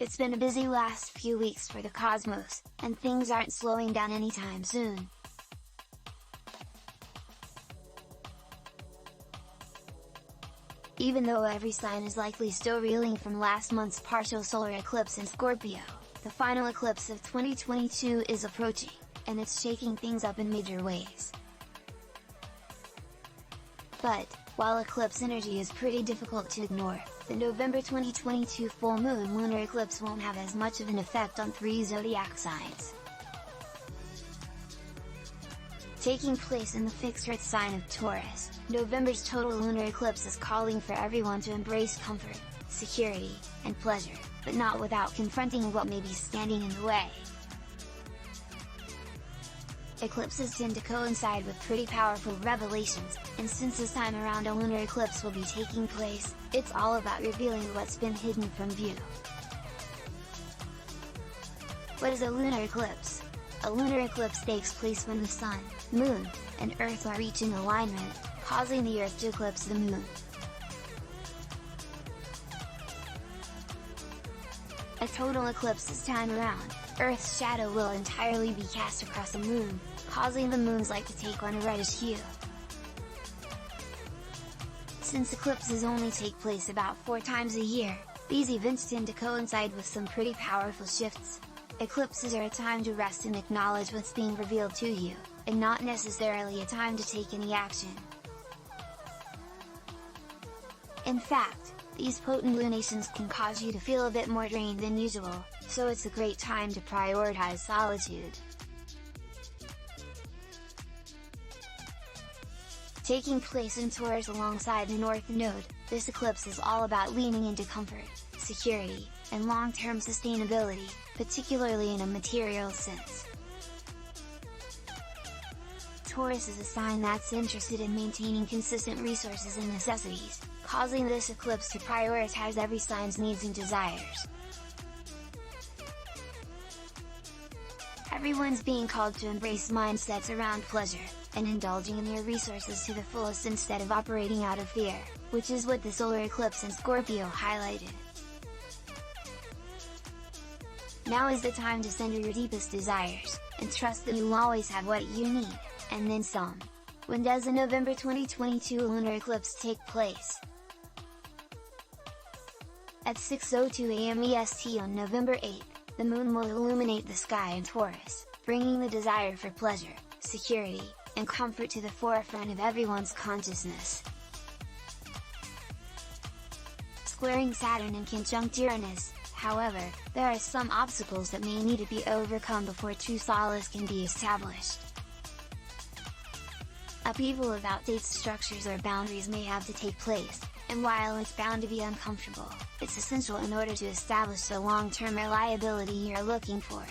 It's been a busy last few weeks for the cosmos, and things aren't slowing down anytime soon. Even though every sign is likely still reeling from last month's partial solar eclipse in Scorpio, the final eclipse of 2022 is approaching, and it's shaking things up in major ways. But, while eclipse energy is pretty difficult to ignore, the November 2022 full moon lunar eclipse won't have as much of an effect on 3 zodiac signs. Taking place in the fixed earth sign of Taurus, November's total lunar eclipse is calling for everyone to embrace comfort, security, and pleasure, but not without confronting what may be standing in the way. Eclipses tend to coincide with pretty powerful revelations, and since this time around a lunar eclipse will be taking place, it's all about revealing what's been hidden from view. What is a lunar eclipse? A lunar eclipse takes place when the Sun, Moon, and Earth are reaching alignment, causing the Earth to eclipse the Moon. A total eclipse this time around, Earth's shadow will entirely be cast across the Moon, causing the Moon's light to take on a reddish hue. Since eclipses only take place about 4 times a year, these events tend to coincide with some pretty powerful shifts. Eclipses are a time to rest and acknowledge what's being revealed to you, and not necessarily a time to take any action. In fact, these potent lunations can cause you to feel a bit more drained than usual, so it's a great time to prioritize solitude. Taking place in Taurus alongside the North Node, this eclipse is all about leaning into comfort, security, and long-term sustainability, particularly in a material sense. Taurus is a sign that's interested in maintaining consistent resources and necessities, causing this eclipse to prioritize every sign's needs and desires. Everyone's being called to embrace mindsets around pleasure, and indulging in your resources to the fullest instead of operating out of fear, which is what the solar eclipse in Scorpio highlighted. Now is the time to center your deepest desires, and trust that you always have what you need, and then some. When does the November 2022 lunar eclipse take place? At 6:02 AM EST on November 8, the Moon will illuminate the sky in Taurus, bringing the desire for pleasure, security, and comfort to the forefront of everyone's consciousness. Squaring Saturn and conjunct Uranus, however, there are some obstacles that may need to be overcome before true solace can be established. Upheaval of outdates structures or boundaries may have to take place, and while it's bound to be uncomfortable, it's essential in order to establish the long-term reliability you're looking for.